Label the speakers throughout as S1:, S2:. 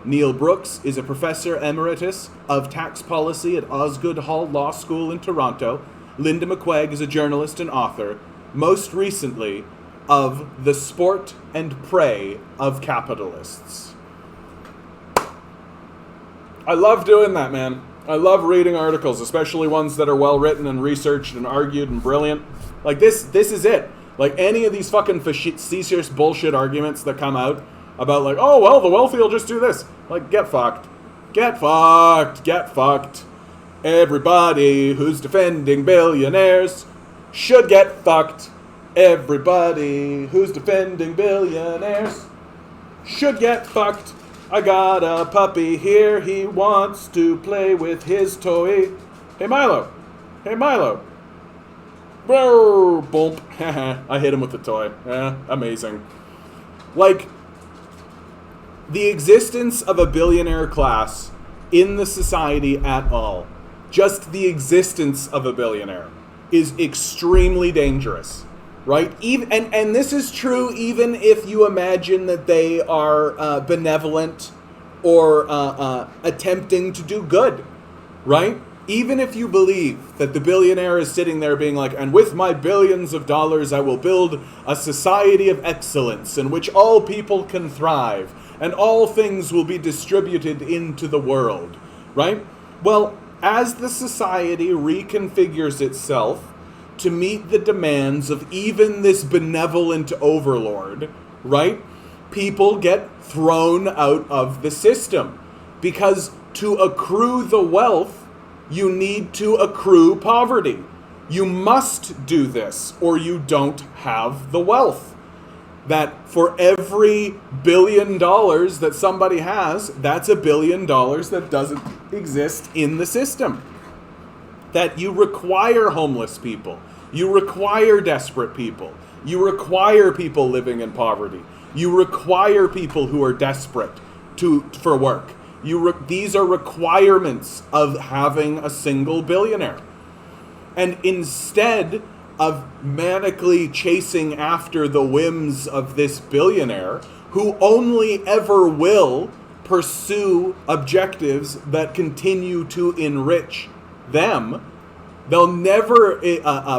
S1: Neil Brooks is a professor emeritus of tax policy at Osgoode Hall Law School in Toronto. Linda McQuaig is a journalist and author, most recently of The Sport and Prey of Capitalists. I love doing that, man. I love reading articles, especially ones that are well written and researched and argued and brilliant. Like this is it. Like any of these fucking facetious bullshit arguments that come out about like, oh, well, the wealthy will just do this. Like, get fucked. Get fucked. Get fucked. Everybody who's defending billionaires should get fucked. Everybody who's defending billionaires should get fucked. I got a puppy here, he wants to play with his toy. Hey Milo. Hey Milo. Brr, bump. I hit him with the toy. Amazing. Like, the existence of a billionaire class in the society at all, just the existence of a billionaire, is extremely dangerous, right? Even, and this is true even if you imagine that they are benevolent or attempting to do good, right? Even if you believe that the billionaire is sitting there being like, and with my billions of dollars I will build a society of excellence in which all people can thrive and all things will be distributed into the world, right? Well, as the society reconfigures itself to meet the demands of even this benevolent overlord, right? People get thrown out of the system because to accrue the wealth, you need to accrue poverty. You must do this or you don't have the wealth. That for every $1 billion that somebody has, that's $1 billion that doesn't exist in the system. That you require homeless people. You require desperate people. You require people living in poverty. You require people who are desperate for work. These are requirements of having a single billionaire. And instead of manically chasing after the whims of this billionaire, who only ever will pursue objectives that continue to enrich them, they'll never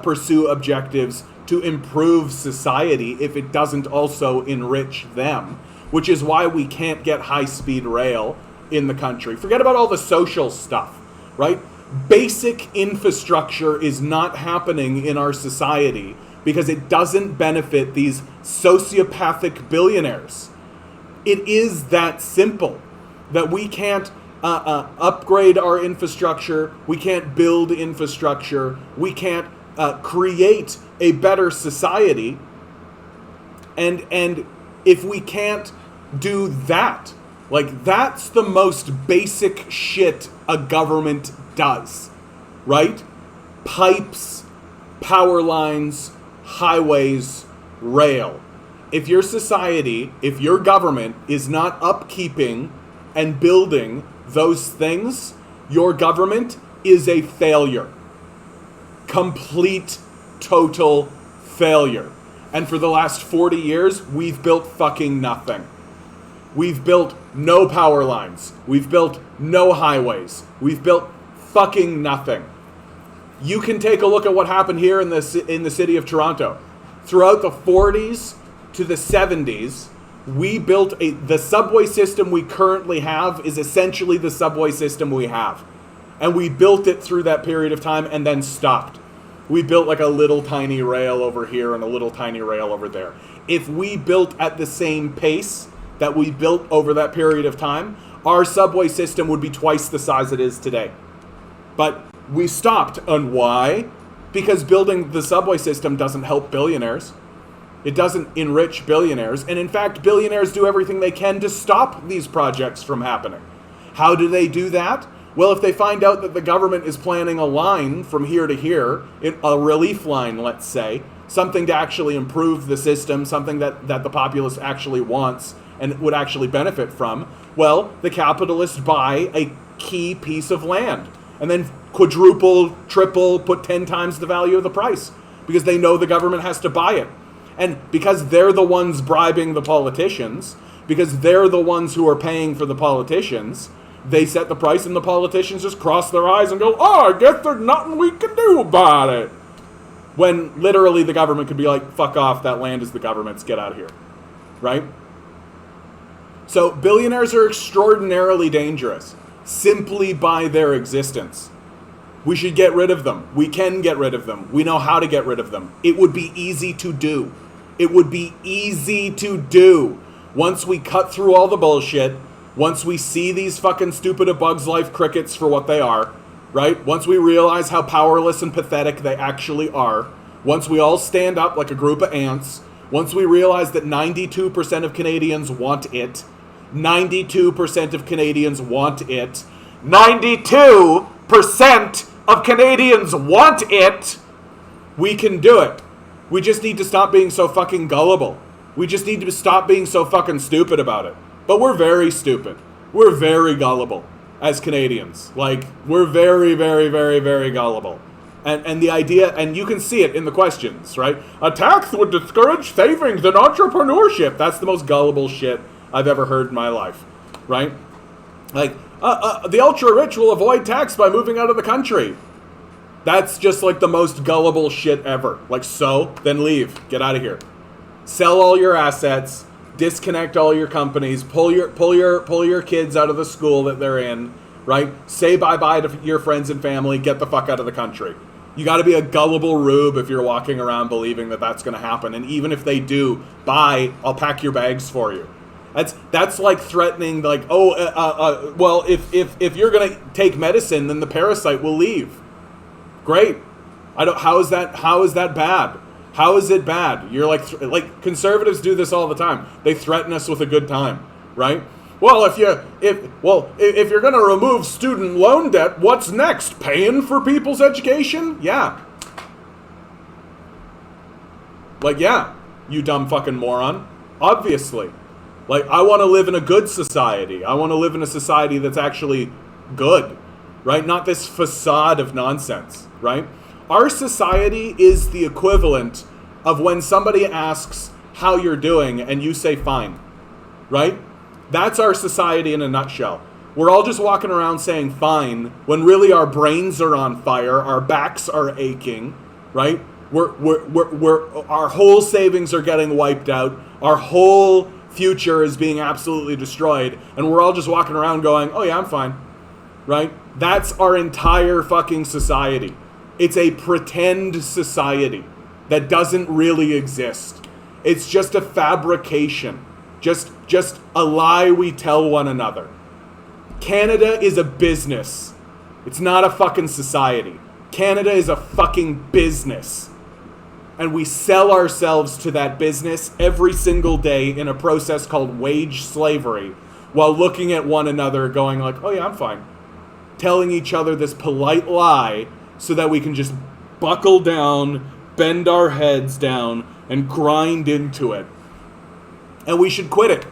S1: pursue objectives to improve society if it doesn't also enrich them, which is why we can't get high-speed rail in the country. Forget about all the social stuff, right? Basic infrastructure is not happening in our society because it doesn't benefit these sociopathic billionaires. It is that simple that we can't upgrade our infrastructure, we can't build infrastructure, we can't create a better society, and if we can't do that, like that's the most basic shit a government does, right? Pipes, power lines, highways, rail. If your society, if your government is not upkeeping and building those things, your government is a failure. Complete, total failure. And for the last 40 years, we've built fucking nothing. We've built no power lines. We've built no highways. We've built fucking nothing. You can take a look at what happened here in the city of Toronto. Throughout the 40s to the 70s, we built the subway system we currently have is essentially the subway system we have. And we built it through that period of time and then stopped. We built like a little tiny rail over here and a little tiny rail over there. If we built at the same pace that we built over that period of time, our subway system would be twice the size it is today. But we stopped. And why? Because building the subway system doesn't help billionaires. It doesn't enrich billionaires. And in fact, billionaires do everything they can to stop these projects from happening. How do they do that? Well, if they find out that the government is planning a line from here to here, a relief line, let's say, something to actually improve the system, something that the populace actually wants and would actually benefit from, well, the capitalists buy a key piece of land and then quadruple, triple, put 10 times the value of the price because they know the government has to buy it. And because they're the ones bribing the politicians, because they're the ones who are paying for the politicians. They set the price and the politicians just cross their eyes and go, oh, I guess there's nothing we can do about it. When literally the government could be like, fuck off, that land is the government's, get out of here. Right? So billionaires are extraordinarily dangerous simply by their existence. We should get rid of them. We can get rid of them. We know how to get rid of them. It would be easy to do. It would be easy to do. Once we cut through all the bullshit, once we see these fucking stupid A Bug's Life crickets for what they are, right? Once we realize how powerless and pathetic they actually are, once we all stand up like a group of ants, once we realize that 92% of Canadians want it, 92% of Canadians want it, 92% of Canadians want it, we can do it. We just need to stop being so fucking gullible. We just need to stop being so fucking stupid about it. But we're very stupid. We're very gullible as Canadians. Like, we're very, very, very, very gullible. And the idea, and you can see it in the questions, right? A tax would discourage savings and entrepreneurship. That's the most gullible shit I've ever heard in my life, right? Like, the ultra-rich will avoid tax by moving out of the country. That's just like the most gullible shit ever. Like, so, then leave. Get out of here. Sell all your assets, disconnect all your companies, pull your kids out of the school that they're in, right? Say bye-bye to your friends and family, get the fuck out of the country. You got to be a gullible rube if you're walking around believing that that's going to happen. And even if they do, bye, I'll pack your bags for you. That's like threatening, like, well, if you're going to take medicine, then the parasite will leave. Great. How is that bad? How is it bad? You're like conservatives do this all the time. They threaten us with a good time, right? Well, if you're going to remove student loan debt, what's next? Paying for people's education? Yeah. Like, yeah, you dumb fucking moron. Obviously. Like, I want to live in a good society. I want to live in a society that's actually good, right? Not this facade of nonsense, right? Our society is the equivalent of when somebody asks how you're doing and you say fine, right? That's our society in a nutshell. We're all just walking around saying fine when really our brains are on fire, our backs are aching, right? Our whole savings are getting wiped out, our whole future is being absolutely destroyed, and we're all just walking around going, oh yeah, I'm fine, right? That's our entire fucking society. It's a pretend society that doesn't really exist. It's just a fabrication. Just a lie we tell one another. Canada is a business. It's not a fucking society. Canada is a fucking business. And we sell ourselves to that business every single day in a process called wage slavery, while looking at one another going like, oh yeah, I'm fine. Telling each other this polite lie so that we can just buckle down, bend our heads down, and grind into it. And we should quit it.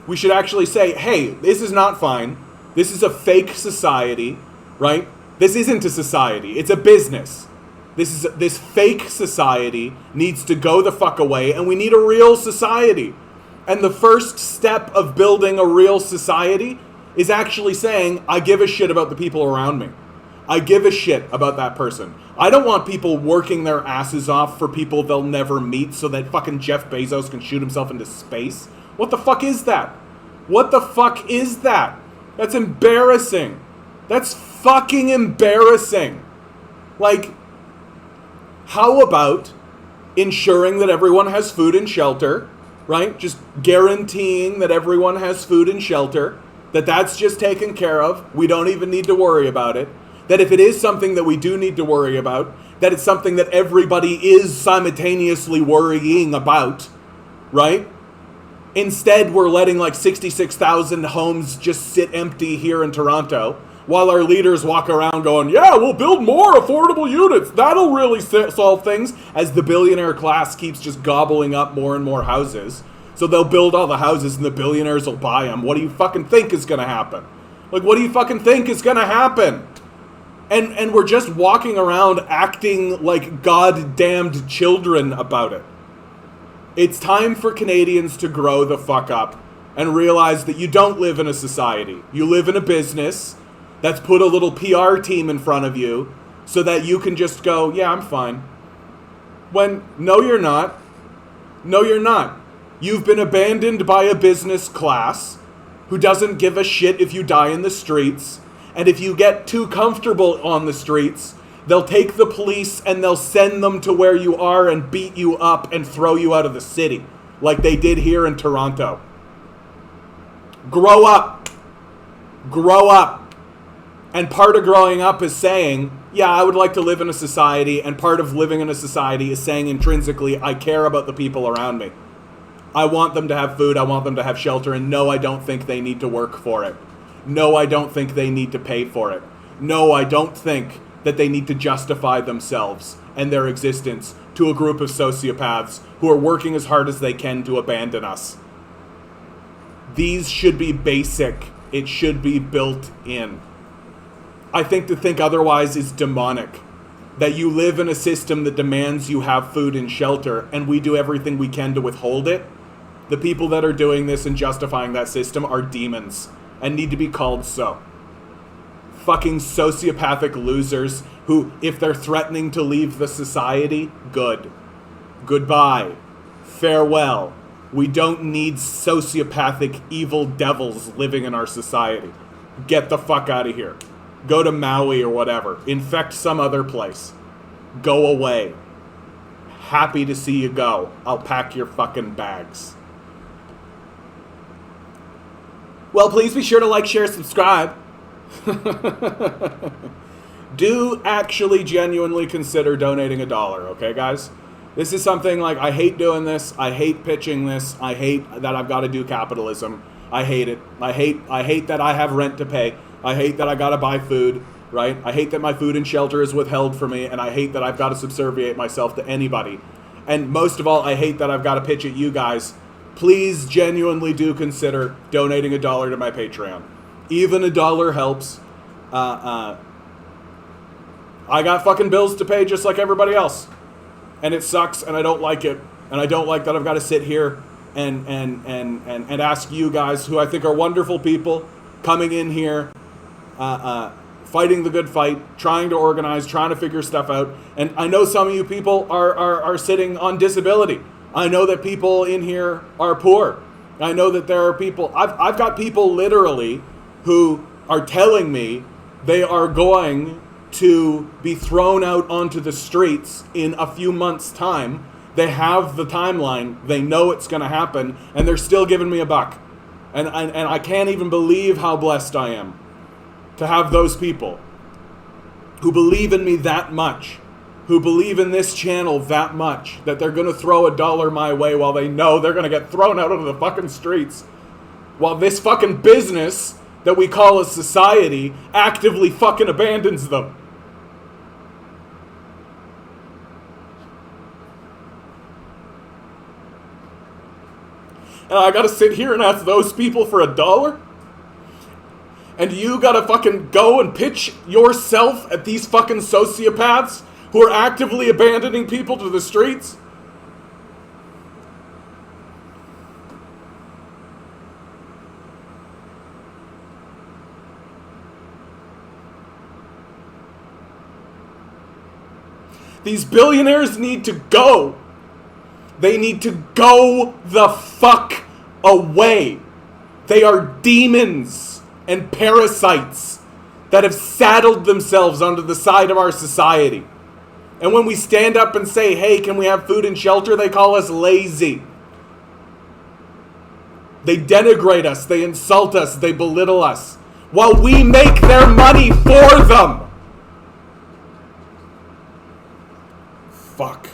S1: We should actually say, hey, this is not fine. This is a fake society, right? This isn't a society. It's a business. This fake society needs to go the fuck away, and we need a real society. And the first step of building a real society is actually saying, I give a shit about the people around me. I give a shit about that person. I don't want people working their asses off for people they'll never meet so that fucking Jeff Bezos can shoot himself into space. What the fuck is that? What the fuck is that? That's embarrassing. That's fucking embarrassing. Like, how about ensuring that everyone has food and shelter, right? Just guaranteeing that everyone has food and shelter, that's just taken care of. We don't even need to worry about it. That if it is something that we do need to worry about, that it's something that everybody is simultaneously worrying about, right? Instead, we're letting like 66,000 homes just sit empty here in Toronto, while our leaders walk around going, yeah, we'll build more affordable units. That'll really solve things, as the billionaire class keeps just gobbling up more and more houses. So they'll build all the houses and the billionaires will buy them. What do you fucking think is going to happen? Like, what do you fucking think is going to happen? And we're just walking around acting like goddamned children about it. It's time for Canadians to grow the fuck up. and realize that you don't live in a society. You live in a business that's put a little PR team in front of you so that you can just go, yeah, I'm fine. When, no, you're not. No, you're not. You've been abandoned by a business class who doesn't give a shit if you die in the streets. And if you get too comfortable on the streets, they'll take the police and they'll send them to where you are and beat you up and throw you out of the city, like they did here in Toronto. Grow up. Grow up. And part of growing up is saying, yeah, I would like to live in a society, and part of living in a society is saying intrinsically, I care about the people around me. I want them to have food, I want them to have shelter, and no, I don't think they need to work for it. No, I don't think they need to pay for it. No, I don't think that they need to justify themselves and their existence to a group of sociopaths who are working as hard as they can to abandon us. These should be basic. It should be built in. I think to think otherwise is demonic. That you live in a system that demands you have food and shelter, and we do everything we can to withhold it. The people that are doing this and justifying that system are demons, and need to be called so. Fucking sociopathic losers who, if they're threatening to leave the society, good. Goodbye. Farewell. We don't need sociopathic evil devils living in our society. Get the fuck out of here. Go to Maui or whatever. Infect some other place. Go away. Happy to see you go. I'll pack your fucking bags. Well, please be sure to like, share, subscribe. Do actually genuinely consider donating $1, okay, guys? This is something like, I hate doing this. I hate pitching this. I hate that I've got to do capitalism. I hate it. I hate that I have rent to pay. I hate that I gotta buy food, right? I hate that my food and shelter is withheld from me, and I hate that I've got to subserviate myself to anybody. And most of all, I hate that I've got to pitch at you guys. Please genuinely do consider donating $1 to my Patreon. Even $1 helps. I got fucking bills to pay just like everybody else. And it sucks, and I don't like it. And I don't like that I've got to sit here and ask you guys, who I think are wonderful people, coming in here, fighting the good fight, trying to organize, trying to figure stuff out. And I know some of you people are sitting on disability. I know that people in here are poor. I know that there are people, I've got people literally who are telling me they are going to be thrown out onto the streets in a few months' time. They have the timeline, they know it's going to happen, and they're still giving me $1. And I can't even believe how blessed I am to have those people who believe in me that much, who believe in this channel that much, that they're going to throw $1 my way while they know they're going to get thrown out onto the fucking streets, while this fucking business that we call a society actively fucking abandons them. And I gotta sit here and ask those people for $1? And you gotta fucking go and pitch yourself at these fucking sociopaths who are actively abandoning people to the streets? These billionaires need to go. They need to go the fuck away. They are demons and parasites that have saddled themselves onto the side of our society. And when we stand up and say, hey, can we have food and shelter, they call us lazy. They denigrate us, they insult us, they belittle us, while we make their money for them. Fuck.